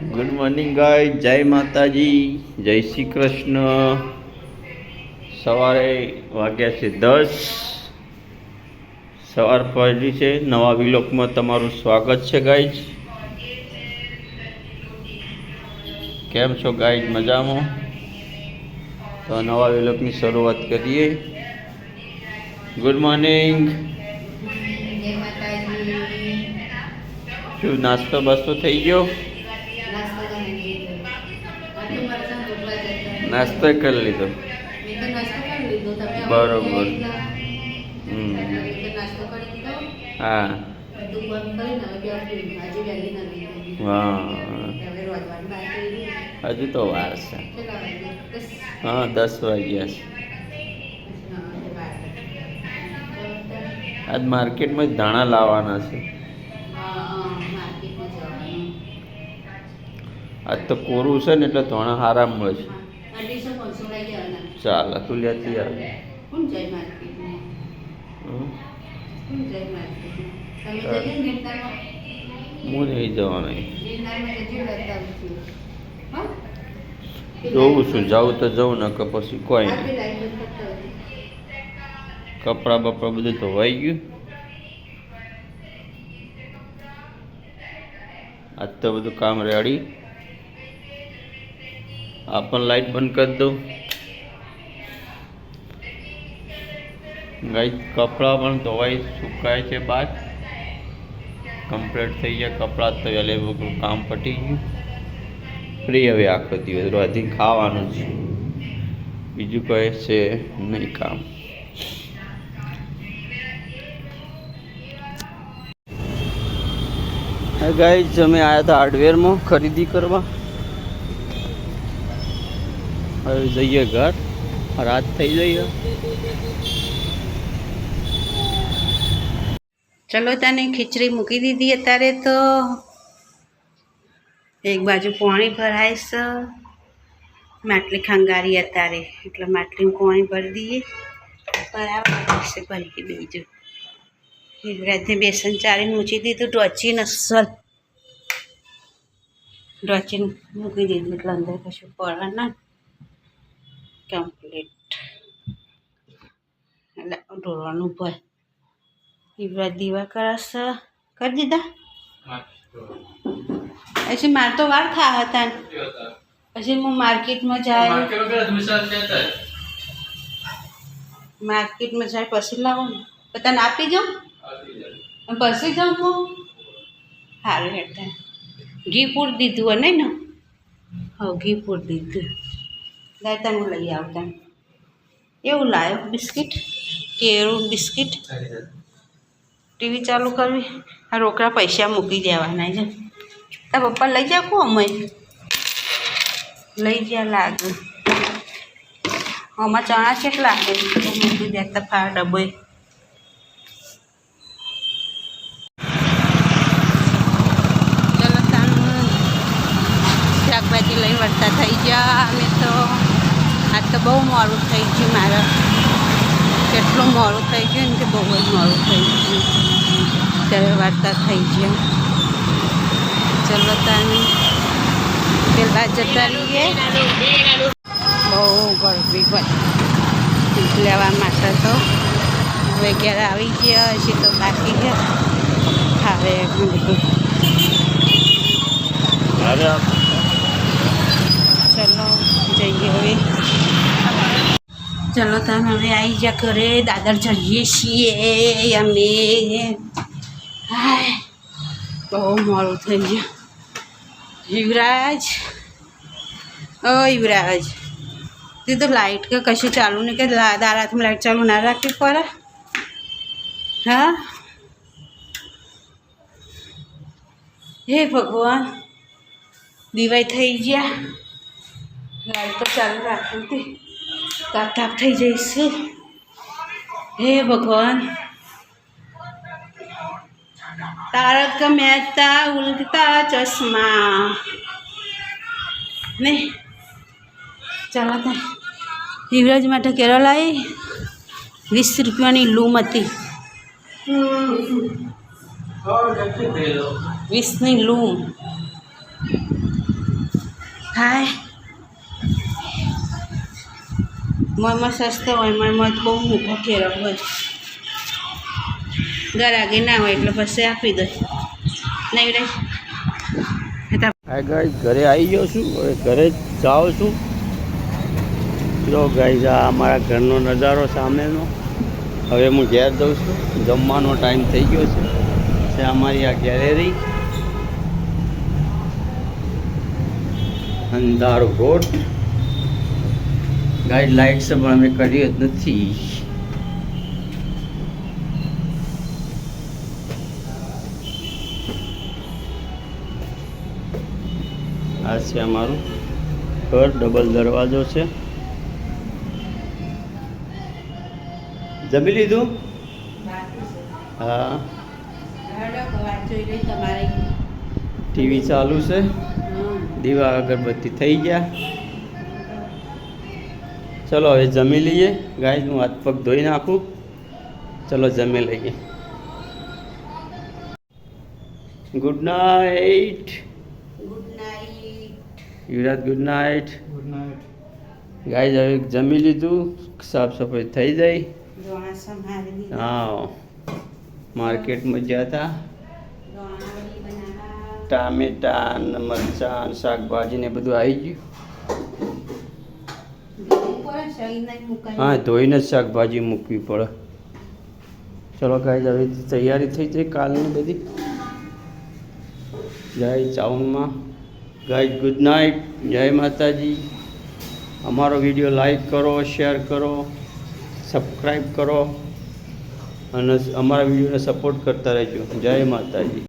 Good morning ગાય, જય માતાજી, જય શ્રી કૃષ્ણ. સવારે વાગ્યા છે 10. સવાર પડી છે. નવા વિલોકમાં તમારું સ્વાગત છે ગાઈજ. કેમ છો ગાઈજ? મજામાં? તો નવા વિલોકની શરૂઆત કરીએ. Good morning. શું નાસ્તો બાસ્તો થઈ ગયો? નાસ્તો કરી લીધો. બરોબર. હા હા, હજુ તો વાર છે. હા, 10 વાગ્યા છે. આજ માર્કેટમાં ધાણા લાવવાના છે. આજ તો કોરું છે ને એટલે ધાણા સારા મળે છે. ચાલ તું લેતી આવે. હું નહીં જવાનો. જોઉં છું, જાઉં તો જાઉં ને કે પછી કોઈ નહીં. કપડાં બપડા બધું ધોવાઈ ગયું. આજ તો બધું કામ રેડી. આ પણ લાઈટ બંધ કરી દઉં. ગાઈસ, કપડાં પણ ધોવાઈ સુકાય છે. બાદ કમ્પ્લીટ થઈ ગયા કપડાં. તો વહેલે કામ પટી ગયું. ફ્રી હવે આખો દિવસ રોજી ખાવાનું છે. બીજું કહે છે નહીં કામ. ગાઈસ, અમે આવ્યા હતા હાર્ડવેરમાં ખરીદી કરવા. હવે જઈએ ઘર. રાત થઈ જઈએ. ચલો તને ખીચડી મૂકી દીધી. અત્યારે તો એક બાજુ પાણી ભરાય છે. માટલી ખંગારી અત્યારે એટલે માટલીમાં પાણી ભરી દઈએ. બરાબર છે. ભરી બીજું યુવરાજને બેસન ચાળીને મૂકી દીધું. ડોચી નસલ ડોચીને મૂકી દીધું એટલે અંદર કશું પડે ના. કમ્પ્લીટ એટલે ઢોળવાનું ભર. યુવરાજ દીવા કરશે. કરી દીધા. પછી મારે તો વાર થા હતા. પછી હું માર્કેટમાં જાય પછી લાવું ને તને આપી જાઉં. પછી જાઉં હું સારું હેઠા ઘી પૂર દીધું હોય નહીં ને. હા, ઘી પૂર દીધું. ગાયતા હું લઈ આવતા. એવું લાવ્યો બિસ્કિટ. કેળું બિસ્કિટ. ટીવી ચાલુ કરવી. આ રોકડા પૈસા મૂકી દેવાના છે. તારા પપ્પા લઈ જા. કો અમે લઈ ગયા લાગે. આમાં ચણા કેટલા મૂકી દેતા ફાર ડબ્બે. ચલો શાકભાજી લઈ વળતા થઈ ગયા અમે તો. આજ તો બહુ મોડું થઈ ગયું મારે. કેટલું મોડું થઈ ગયું ને કે બહુ જ મોડું થઈ ગયું. ત્યારે વાર્તા થઈ ગયા. ચલો તાની પેલા જતા રહીએ. બહુ ગરમી હોય લેવા માટે તો. હવે ઘેર આવી ગયા હજી તો બાકી ગયા. હવે બધું ચલો જઈએ હવે. ચલો તમે હવે આવી ગયા ઘરે. દાદર જઈએ છીએ અમે. હાય બહુ મોડું થઈ ગયું. યુવરાજ, ઓ યુવરાજ, તે તો લાઇટ કે કશું ચાલુ નહીં કે દારાથી લાઇટ ચાલુ ના રાખવી પડે. હા, હે ભગવાન, દિવાઈ થઈ ગયા. લાઇટ તો ચાલુ રાખવી હતી. તાપ તાપ થઈ જઈશું. હે ભગવાન. તારક મહેતા ઉલટા ચશ્મા ને. ચાલો તો યુવરાજ માટે કેળા લાવી. 20 રૂપિયાની લૂમ હતી. 20ની લૂમ. હાય મમાં સસ્તો હોય મનમાં બહુ મોટો ફેરક હોય ગરાગે ના હોય એટલે પછી આપી દે નહીં રે હા ગાઈસ ઘરે આવી ગયો છું હવે ઘરે જ જાઉં છું જો ગાઈસ આ અમારા ઘરનો નજારો સામેનો હવે હું ઘેર જઉં છું જમવાનો ટાઈમ થઈ ગયો છે અમારી આ ગેલેરી અંધારો રોડ ગાઈડ લાઇટ છે પણ અમે કરી જ નથી આ છે અમારું ઘર ડબલ દરવાજો છે જમી લીધું હા ટીવી ચાલુ છે દીવા અગરબત્તી થઈ ગયા ચલો હવે જમી લઈએ ગાય હું હાથ પગ ધોઈ નાખું ચલો જમી લઈએ ગુડ નાઇટ યુવરાજ ગુડ નાઇટ ગાય હવે જમી લીધું સાફ સફાઈ થઈ જાય હા માર્કેટમાં ગયા હતા ટામેટા મરચાં શાકભાજી ને બધું આવી ગયું હા ધોઈને જ શાકભાજી મૂકવી પડે ચલો ગાય હવે તૈયારી થઈ જાય કાલની બધી જય ચાઉનમાં ગાય ગુડ નાઇટ જય માતાજી અમારો વિડીયો લાઈક કરો શેર કરો સબસ્ક્રાઈબ કરો અને અમારા વિડીયોને સપોર્ટ કરતા રહેજો જય માતાજી